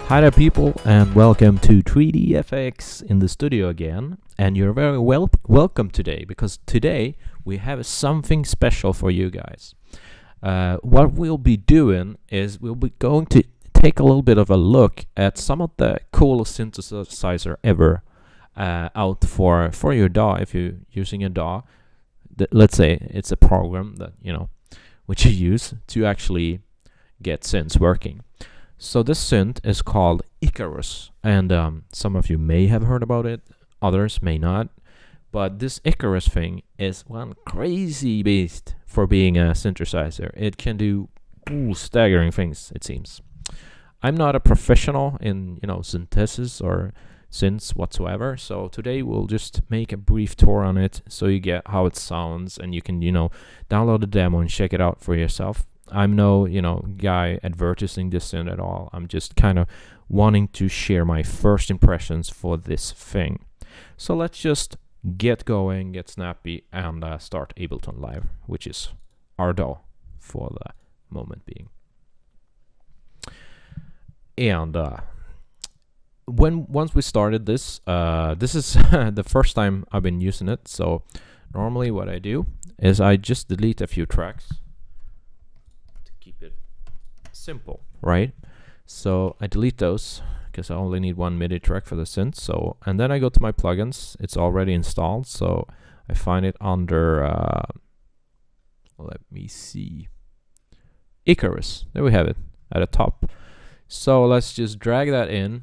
Hi there, people, and welcome to 3DFX in the studio again. And you're very welcome today, because today we have something special for you guys. What we'll be doing is we'll be going to take a little bit of a look at some of the coolest synthesizer ever out for your DAW. If you're using a DAW, let's say it's a program that which you use to actually get synths working. So this synth is called Icarus, and some of you may have heard about it, others may not. But this Icarus thing is one crazy beast for being a synthesizer. It can do staggering things, it seems. I'm not a professional in synthesis or synths whatsoever, so today we'll just make a brief tour on it so you get how it sounds, and you can download the demo and check it out for yourself. I'm no guy advertising this synth at all. I'm just kind of wanting to share my first impressions for this thing. So let's just get going, get snappy, and start Ableton Live, which is our DAW for the moment being. And once we started this, this is the first time I've been using it. So normally what I do is I just delete a few tracks to keep it simple, right? So I delete those because I only need one MIDI track for the synth. So, and then I go to my plugins. It's already installed, so I find it under let me see, Icarus. There we have it at the top. So let's just drag that in,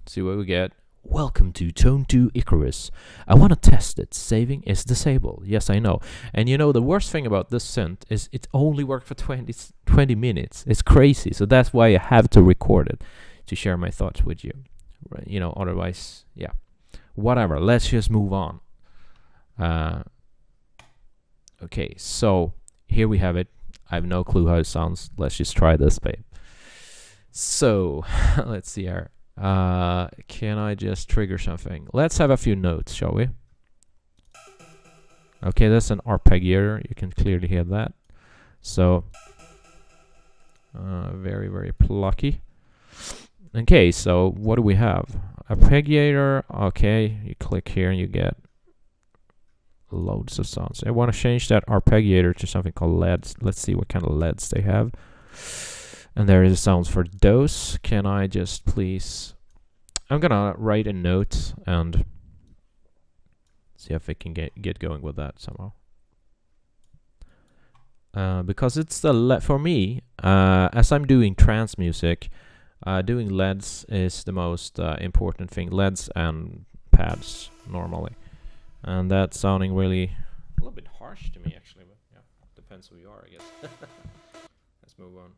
see what we get. Welcome to Tone 2 Icarus. I want to test it. Saving is disabled. Yes, I know. And the worst thing about this synth is it only worked for 20 minutes. It's crazy. So that's why I have to record it to share my thoughts with you. Right? Otherwise, yeah. Whatever. Let's just move on. Okay, so here we have it. I have no clue how it sounds. Let's just try this, babe. So, let's see here. Can I just trigger something? Let's have a few notes, shall we? Okay, that's an arpeggiator. You can clearly hear that. So, very, very plucky. Okay, so what do we have? Arpeggiator. Okay, you click here and you get loads of sounds. I want to change that arpeggiator to something called LEDs. Let's see what kind of LEDs they have. And there is sounds for those. Can I just please... I'm gonna write a note and see if I can get going with that somehow. Because it's the LED for me, as I'm doing trance music, doing LEDs is the most important thing. LEDs and pads normally. And that's sounding really a little bit harsh to me actually, but yeah, depends who you are, I guess. Let's move on.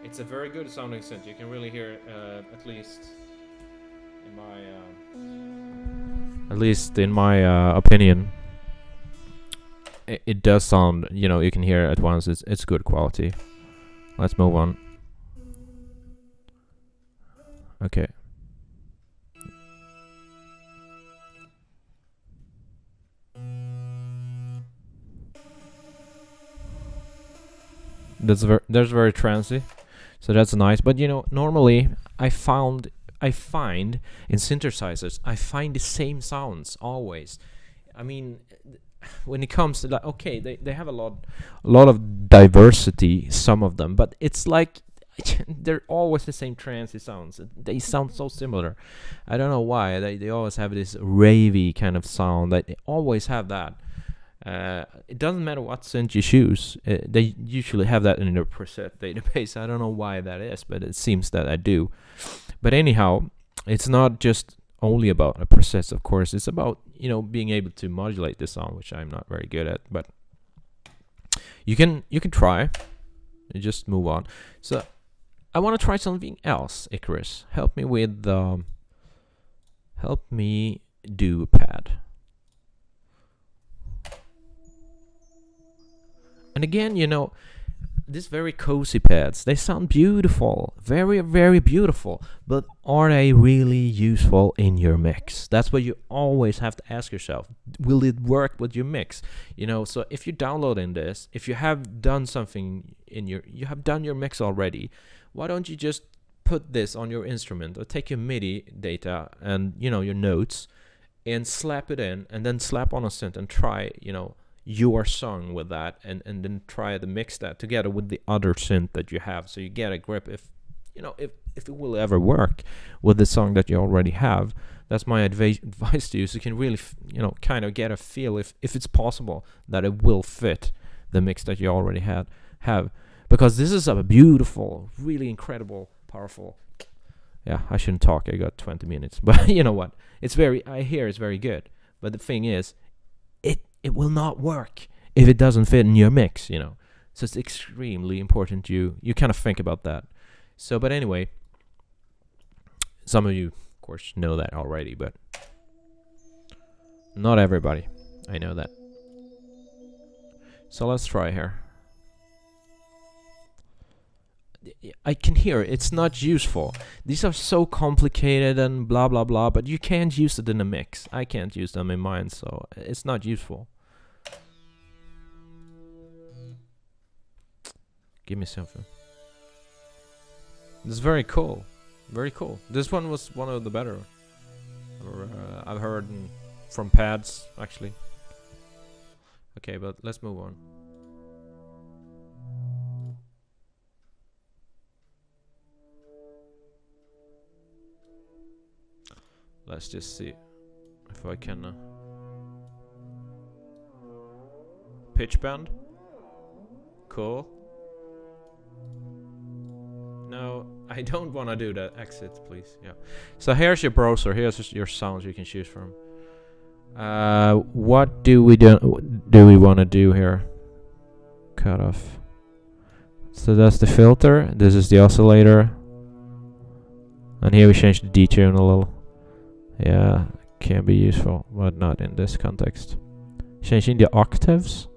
It's a very good sounding synth. You can really hear, at least in my opinion, it does sound. You can hear at once. It's good quality. Let's move on. Okay. That's very trancy, so that's nice. But normally I find in synthesizers I find the same sounds always. I mean, when it comes to that, okay, they have a lot of diversity, some of them, but it's like they're always the same trancy sounds. They sound so similar. I don't know why they always have this ravey kind of sound. They always have that. It doesn't matter what synth you choose. They usually have that in their preset database. I don't know why that is, but it seems that I do. But anyhow, it's not just only about a preset, of course. It's about being able to modulate the sound, which I'm not very good at. But you can try. You just move on. So I want to try something else. Icarus, help me with help me do a pad. And again, these very cozy pads, they sound beautiful, very, very beautiful, but are they really useful in your mix? That's what you always have to ask yourself. Will it work with your mix? So if you're downloading this, if you have done something you have done your mix already, why don't you just put this on your instrument, or take your MIDI data and, you know, your notes, and slap it in, and then slap on a synth and try, you know, your song with that, and then try to mix that together with the other synth that you have, so you get a grip if, you know, if it will ever work with the song that you already have. That's my advice to you, so you can really, you know, kind of get a feel if it's possible that it will fit the mix that you already have. Because this is a beautiful, really incredible, powerful. Yeah, I shouldn't talk. I got 20 minutes, but you know what? I hear it's very good. But the thing is, it will not work if it doesn't fit in your mix, you know. So it's extremely important you kind of think about that. So, but anyway, some of you, of course, know that already, but not everybody. I know that. So let's try here. I can hear it's not useful. These are so complicated and blah blah blah, but you can't use it in a mix. I can't use them in mine, so it's not useful. Give me something. This is very cool. Very cool. This one was one of the better I've heard from pads, actually. Okay, but let's move on. Let's just see if I can pitch bend. Cool. No, I don't want to do that. Exit, please. Yeah. So here's your browser. Here's your sounds you can choose from. What do we want to do here? Cut off. So that's the filter. This is the oscillator. And here we change the detune a little. Yeah, can be useful, but not in this context. Changing the octaves.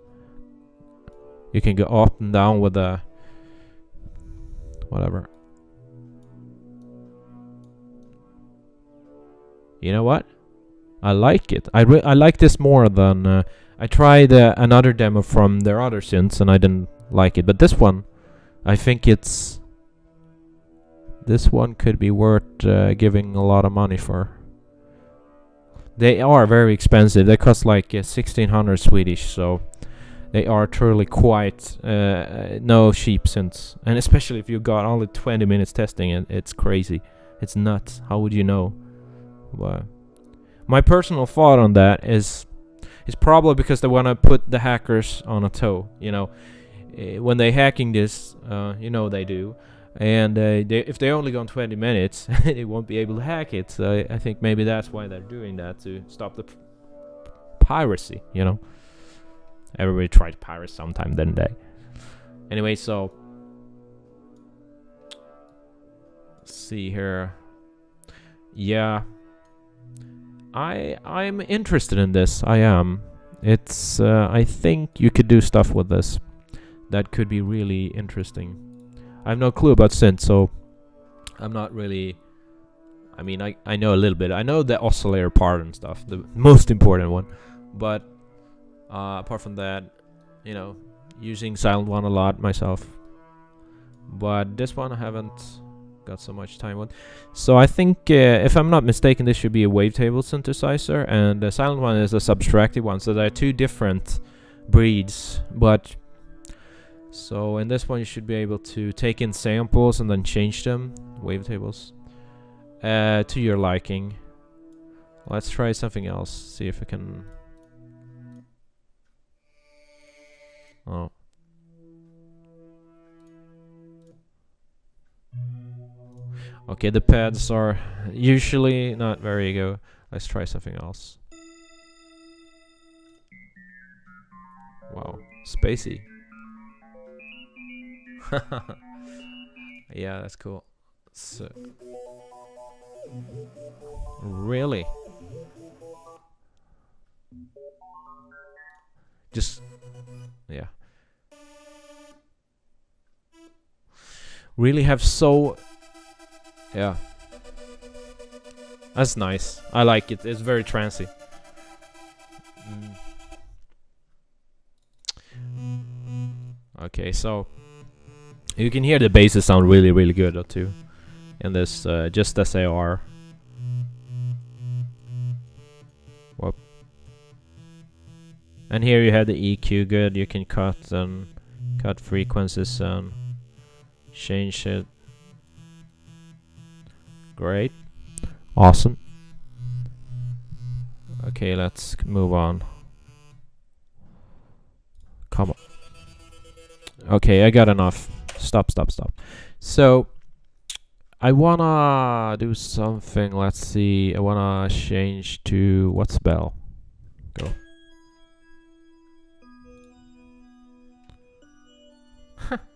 You can go up and down with the whatever. You know what? I like it. I like this more than I tried another demo from their other synths and I didn't like it. But this one, I think this one could be worth giving a lot of money for. They are very expensive. They cost like 1600 Swedish, so they are truly quite no cheap synths. And especially if you got only 20 minutes testing it, it's crazy. It's nuts. How would you know? Well, my personal thought on that is probably because they want to put the hackers on a toe. You know, when they hacking this, you know they do. And if they only go on 20 minutes, they won't be able to hack it. So I think maybe that's why they're doing that, to stop the piracy, you know. Everybody tried pirate sometime, didn't they? Anyway, so let's see here. Yeah, I'm interested in this. I am. It's I think you could do stuff with this that could be really interesting. I have no clue about synth, so I'm not really. I mean, I know a little bit. I know the oscillator part and stuff, the most important one. But apart from that, you know, using Silent One a lot myself. But this one I haven't got so much time on. So I think, if I'm not mistaken, this should be a wavetable synthesizer, and the Silent One is a subtractive one. So there are two different breeds, but. So in this one you should be able to take in samples and then change them, wavetables, to your liking. Let's try something else, see if we can... Oh. Okay, the pads are usually not very good. Let's try something else. Wow, spacey. Yeah, that's cool. So, really, just yeah, really have so yeah. That's nice. I like it. It's very trancy. Okay, so. You can hear the basses sound really good though too, in this, just as they are. Whoop. And here you have the EQ good. You can cut frequencies and change it. Great, awesome. Okay, let's move on. Come on. Okay, I got enough. Stop. So I wanna do something. Let's see. I wanna change to what's bell? Go.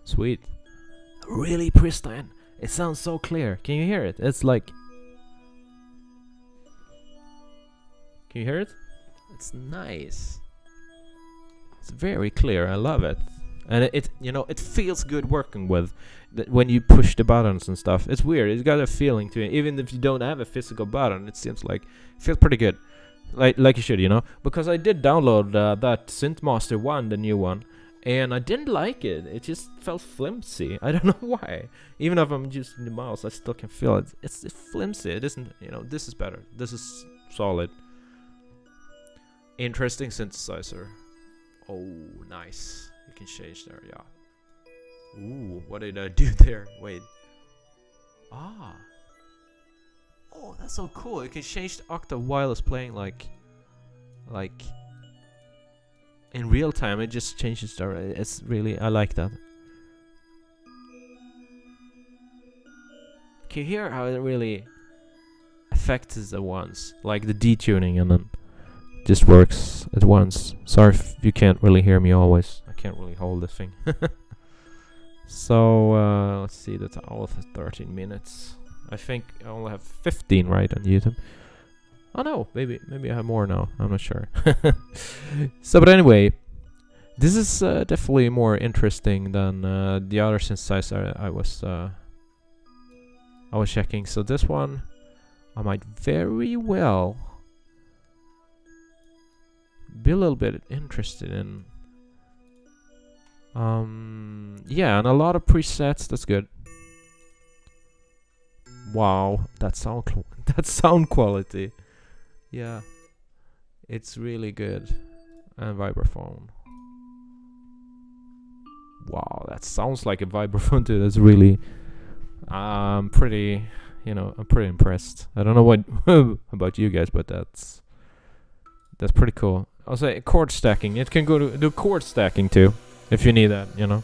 Sweet. Really pristine. It sounds so clear. Can you hear it? It's like. Can you hear it? It's nice. It's very clear. I love it. And it you know, it feels good working with when you push the buttons and stuff. It's weird. It's got a feeling to it. Even if you don't have a physical button, it seems like it feels pretty good. Like you should, you know? Because I did download that Synth Master 1, the new one, and I didn't like it. It just felt flimsy. I don't know why. Even if I'm using the mouse, I still can feel it. It's flimsy. It isn't, you know, this is better. This is solid. Interesting synthesizer. Oh, nice. You can change there, yeah. Ooh, what did I do there? Wait. Ah. Oh, that's so cool. You can change the octave while it's playing, like in real time. It just changes there. It's really, I like that. Can you hear how it really affects the ones, like the detuning, and then just works at once. Sorry if you can't really hear me always. I can't really hold this thing. So let's see, that's all for 13 minutes. I think I only have 15 right on YouTube. Oh no, maybe I have more now. I'm not sure. So, but anyway, this is definitely more interesting than the other synthesizer I was checking. So this one I might very well be a little bit interested in. Yeah, and a lot of presets. That's good. Wow, that sound quality. Yeah, it's really good. And vibraphone. Wow, that sounds like a vibraphone too. That's really, pretty, you know, I'm pretty impressed. I don't know what about you guys, but that's pretty cool. I'll say chord stacking. It can go to do chord stacking too, if you need that, you know.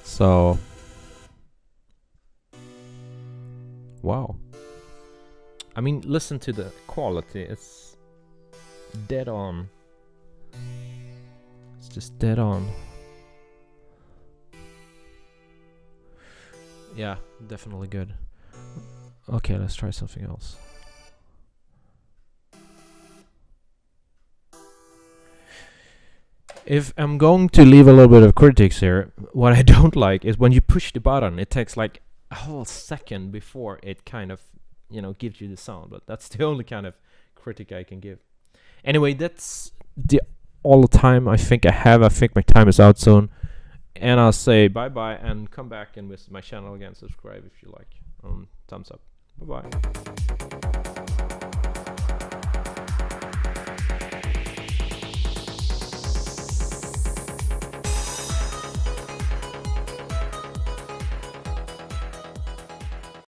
So, wow. I mean, listen to the quality. It's dead on. It's just dead on. Yeah, definitely good. Okay, let's try something else. If I'm going to leave a little bit of critics here, what I don't like is when you push the button, it takes like a whole second before it kind of, you know, gives you the sound. But that's the only kind of critic I can give. Anyway, that's all the time I think I have. I think my time is out soon. And I'll say bye-bye and come back and visit my channel again. Subscribe if you like. Thumbs up. Bye-bye.